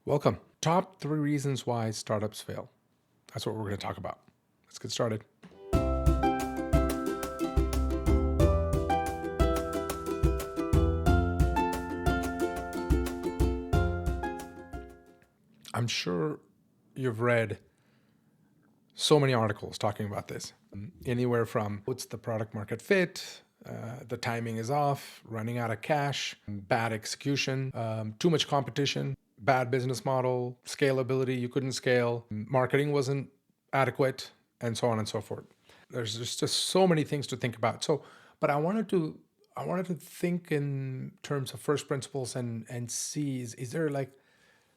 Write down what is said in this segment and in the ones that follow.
Welcome. Top 3 reasons why startups fail. That's what we're going to talk about. Let's get started. I'm sure you've read so many articles talking about this. Anywhere from what's the product market fit, the timing is off, running out of cash, bad execution, too much competition, bad business model, scalability, you couldn't scale, marketing wasn't adequate, and so on and so forth. There's just so many things to think about. But I wanted to think in terms of first principles and see is there like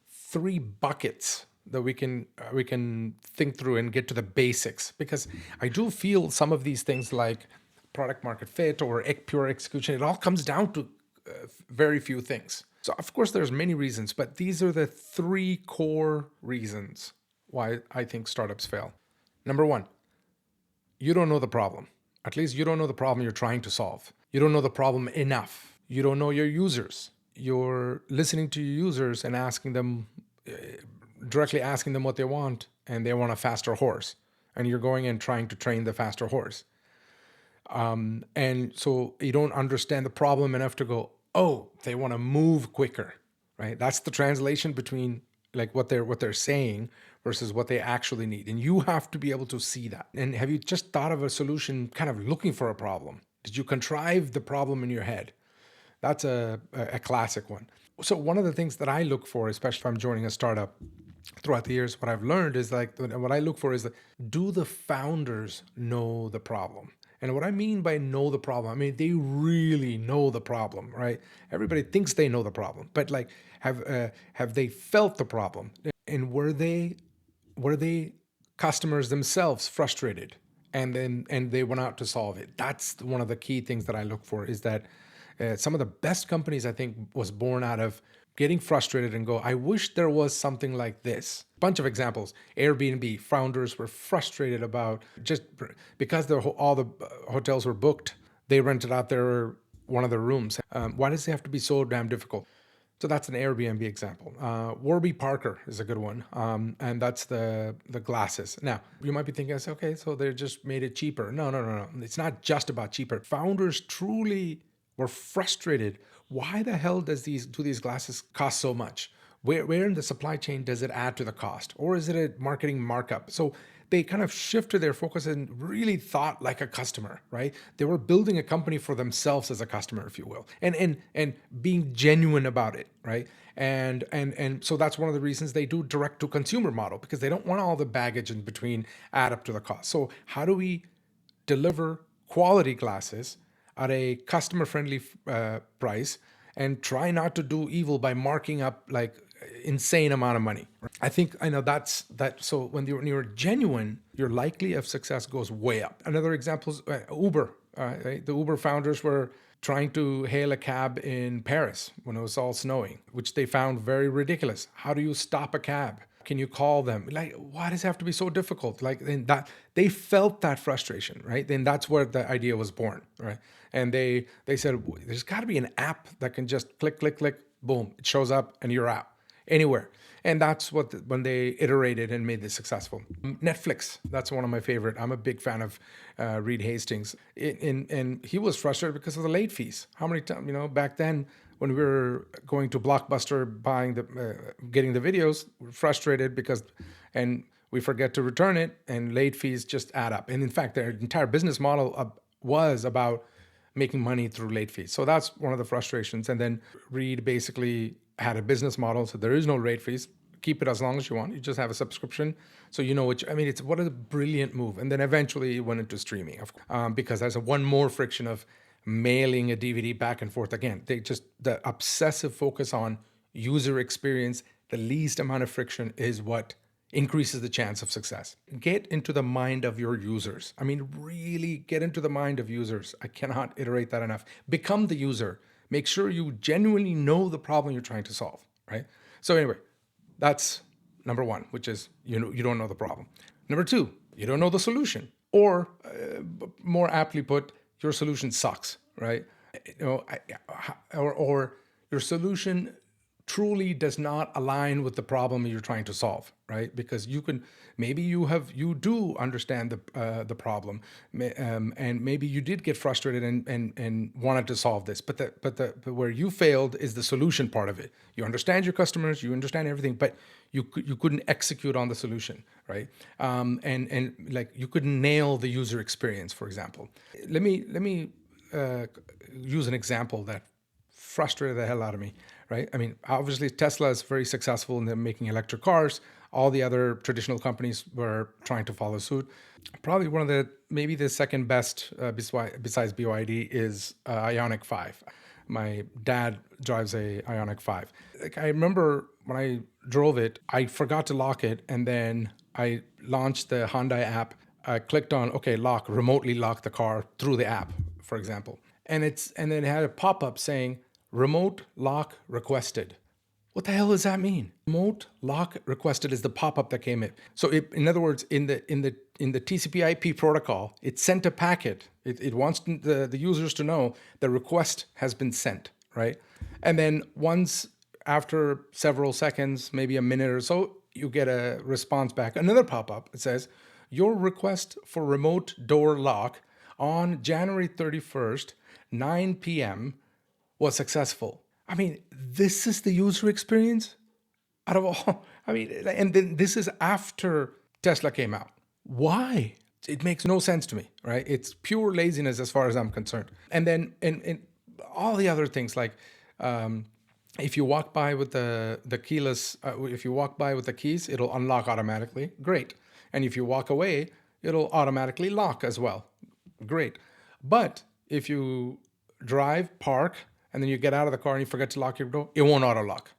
3 buckets that we can think through and get to the basics, because I do feel some of these things like product market fit or pure execution, it all comes down to very few things. So of course there's many reasons, but these are the 3 core reasons why I think startups fail. Number one, you don't know the problem. At least you don't know the problem you're trying to solve. You don't know the problem enough. You don't know your users. You're listening to your users and directly asking them what they want, and they want a faster horse. And you're going and trying to train the faster horse. And so you don't understand the problem enough to go, oh, they want to move quicker, right? That's the translation between like what they're saying versus what they actually need. And you have to be able to see that. And have you just thought of a solution kind of looking for a problem? Did you contrive the problem in your head? That's a classic one. So one of the things that I look for, especially if I'm joining a startup throughout the years, what I've learned is like, what I look for is that, do the founders know the problem? And what I mean by know the problem, I mean, they really know the problem, right? Everybody thinks they know the problem, but like, have they felt the problem? And were they customers themselves frustrated, and they went out to solve it? That's one of the key things that I look for, is that some of the best companies I think was born out of getting frustrated and go, I wish there was something like this. Bunch of examples. Airbnb founders were frustrated about, just because all the hotels were booked, they rented out one of their rooms. Why does it have to be so damn difficult? So that's an Airbnb example. Warby Parker is a good one, and that's the glasses. Now you might be thinking, okay, so they just made it cheaper. No, no, no, no. It's not just about cheaper. Founders truly were frustrated. Why the hell do these glasses cost so much? Where in the supply chain does it add to the cost? Or is it a marketing markup? So they kind of shifted their focus and really thought like a customer, right? They were building a company for themselves as a customer, if you will, and being genuine about it, right? And so that's one of the reasons they do direct to consumer model, because they don't want all the baggage in between add up to the cost. So how do we deliver quality glasses at a customer friendly price, and try not to do evil by marking up like insane amount of money? I know that's that. So when you're genuine, your likely of success goes way up. Another example is Uber. Right? The Uber founders were trying to hail a cab in Paris when it was all snowing, which they found very ridiculous. How do you stop a cab? Can you call them? Like, why does it have to be so difficult? Like, then that they felt that frustration, right? Then that's where the idea was born, right? And they said, there's got to be an app that can just click, click, click, boom, it shows up, and you're out anywhere. And that's when they iterated and made this successful. Netflix, that's one of my favorite. I'm a big fan of Reed Hastings, and he was frustrated because of the late fees. How many times, back then, when we were going to Blockbuster getting the videos, we're frustrated and we forget to return it, and late fees just add up. And in fact, their entire business model was about making money through late fees. So that's one of the frustrations. And then Reed basically had a business model, so there is no late fees. Keep it as long as you want. You just have a subscription, so you know it's what a brilliant move. And then eventually it went into streaming, of course, because there's one more friction of mailing a DVD back and forth. Again, the obsessive focus on user experience, the least amount of friction is what increases the chance of success. Get into the mind of your users. I mean, really get into the mind of users. I cannot iterate that enough. Become the user. Make sure you genuinely know the problem you're trying to solve, right? So anyway, that's number one, which is you don't know the problem. Number two, you don't know the solution, or more aptly put, your solution sucks, right? Or your solution truly does not align with the problem you're trying to solve, right? Because maybe you do understand the problem, and maybe you did get frustrated and wanted to solve this, but where you failed is the solution part of it. You understand your customers, you understand everything, but you couldn't execute on the solution, right? And like you couldn't nail the user experience, for example. Let me use an example that frustrated the hell out of me, right? I mean, obviously Tesla is very successful in them making electric cars. All the other traditional companies were trying to follow suit. Probably one of maybe the second best besides BYD is Ioniq 5. My dad drives a Ioniq 5. Like, I remember when I drove it, I forgot to lock it, and then I launched the Hyundai app. I clicked on okay, remotely lock the car through the app, for example, and then it had a pop up saying remote lock requested. What the hell does that mean? Remote lock requested is the pop-up that came in. So in other words, in the TCP/IP protocol, it sent a packet. It wants the users to know the request has been sent, right? And then once after several seconds, maybe a minute or so, you get a response back. Another pop-up. It says, your request for remote door lock on January 31st, 9 p.m. was successful. I mean, this is the user experience out of all. I mean, and then this is after Tesla came out. Why? It makes no sense to me, right? It's pure laziness as far as I'm concerned. And then and all the other things like if you walk by with the keyless, if you walk by with the keys, it'll unlock automatically. Great. And if you walk away, it'll automatically lock as well. Great. But if you drive, park, and then you get out of the car and you forget to lock your door, it won't auto lock.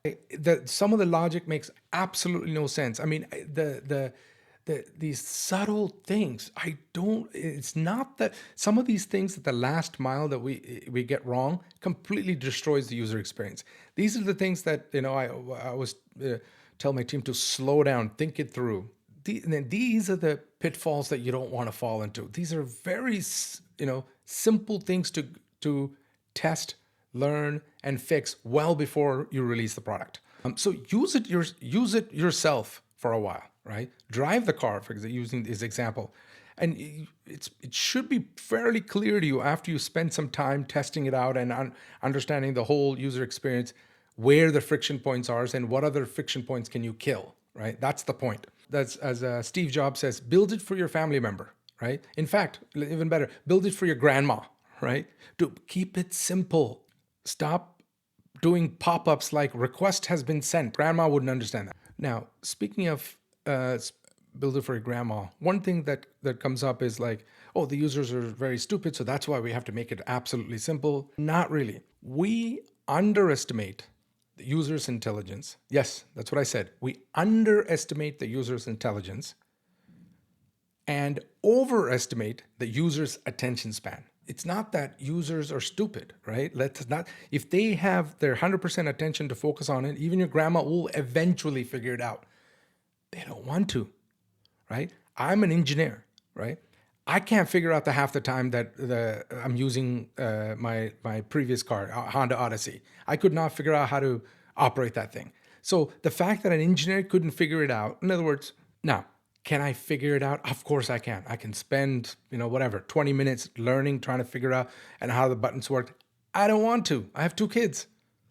Some of the logic makes absolutely no sense. I mean, these subtle things, it's not that some of these things at the last mile that we get wrong completely destroys the user experience. These are the things that, I always tell my team to slow down, think it through. These are the pitfalls that you don't want to fall into. These are very, simple things to test, learn, and fix well before you release the product. So use it yourself for a while, right? Drive the car, for example, using this example. And it should be fairly clear to you after you spend some time testing it out and understanding the whole user experience, where the friction points are and what other friction points can you kill, right? That's the point. That's, as Steve Jobs says, build it for your family member, right? In fact, even better, build it for your grandma, right? To keep it simple. Stop doing pop-ups like request has been sent. Grandma wouldn't understand that. Now, speaking of build it for your grandma, one thing that comes up is like, oh, the users are very stupid, so that's why we have to make it absolutely simple. Not really. We underestimate the user's intelligence. Yes, that's what I said. We underestimate the user's intelligence and overestimate the user's attention span. It's not that users are stupid, right? If they have their 100% attention to focus on it, even your grandma will eventually figure it out. They don't want to, right? I'm an engineer, right? I can't figure out the half the time that I'm using my previous car, Honda Odyssey. I could not figure out how to operate that thing. So the fact that an engineer couldn't figure it out, in other words, now, can I figure it out? Of course I can. I can spend, 20 minutes learning, trying to figure out and how the buttons work. I don't want to. I have 2 kids.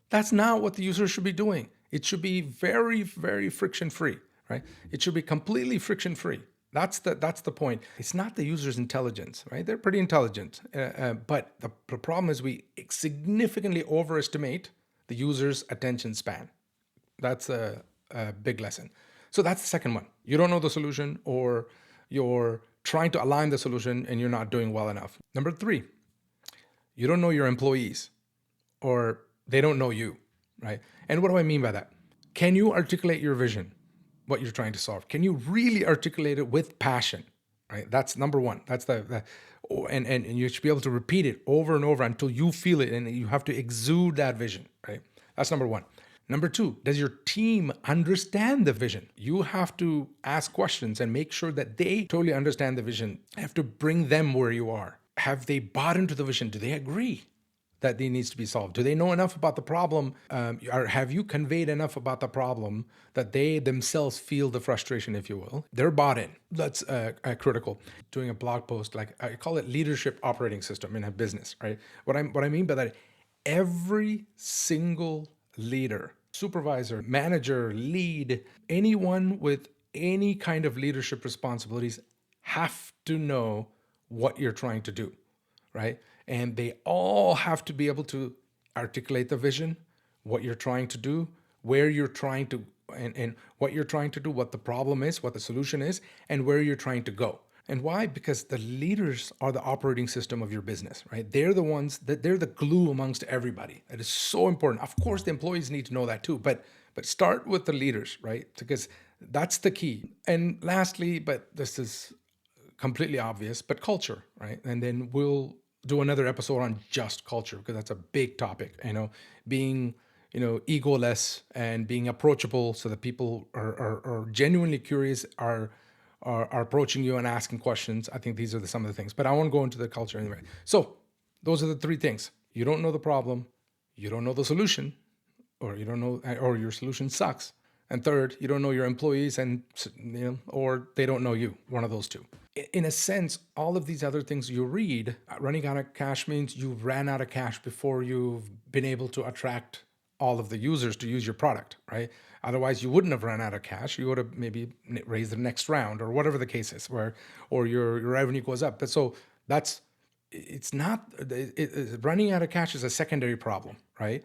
That's not what the user should be doing. It should be very, very friction-free, right? It should be completely friction-free. That's the point. It's not the user's intelligence, right? They're pretty intelligent. But the problem is we significantly overestimate the user's attention span. That's a big lesson. So that's the second one. You don't know the solution, or you're trying to align the solution and you're not doing well enough. Number 3, you don't know your employees, or they don't know you, right? And what do I mean by that? Can you articulate your vision, what you're trying to solve? Can you really articulate it with passion, right? That's number 1. That's and you should be able to repeat it over and over until you feel it, and you have to exude that vision, right? That's number 1. Number 2, does your team understand the vision? You have to ask questions and make sure that they totally understand the vision. You have to bring them where you are. Have they bought into the vision? Do they agree? that needs to be solved? Do they know enough about the problem? Or have you conveyed enough about the problem that they themselves feel the frustration, if you will? They're bought in. That's critical. Doing a blog post, like I call it leadership operating system in a business, right? What I mean by that, every single leader, supervisor, manager, lead, anyone with any kind of leadership responsibilities have to know what you're trying to do, right? And they all have to be able to articulate the vision, what you're trying to do, where you're trying to, and what you're trying to do, what the problem is, what the solution is, and where you're trying to go. And why? Because the leaders are the operating system of your business, right? They're the ones that they're the glue amongst everybody. That is so important. Of course, the employees need to know that too, but start with the leaders, right? Because that's the key. And lastly, but this is completely obvious, but culture, right? And then we'll do another episode on just culture because that's a big topic, being, egoless and being approachable so that people are genuinely curious, are approaching you and asking questions. I think these are some of the things, but I won't go into the culture anyway. So those are the three things. You don't know the problem, you don't know the solution, or you don't know, or your solution sucks. And third, you don't know your employees, and or they don't know you. One of those two. In a sense, all of these other things you read, running out of cash means you ran out of cash before you've been able to attract all of the users to use your product, right? Otherwise, you wouldn't have run out of cash. You would have maybe raised the next round or whatever the case is, or your revenue goes up. But so that's it's not running out of cash is a secondary problem, right?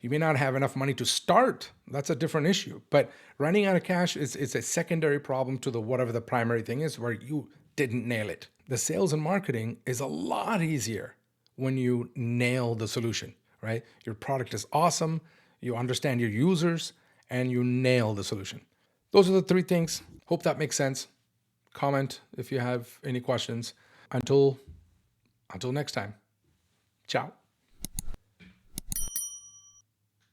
You may not have enough money to start. That's a different issue. But running out of cash is a secondary problem to the whatever the primary thing is where you didn't nail it. The sales and marketing is a lot easier when you nail the solution, right? Your product is awesome, you understand your users, and you nail the solution. Those are the three things. Hope that makes sense. Comment if you have any questions. Until next time. Ciao.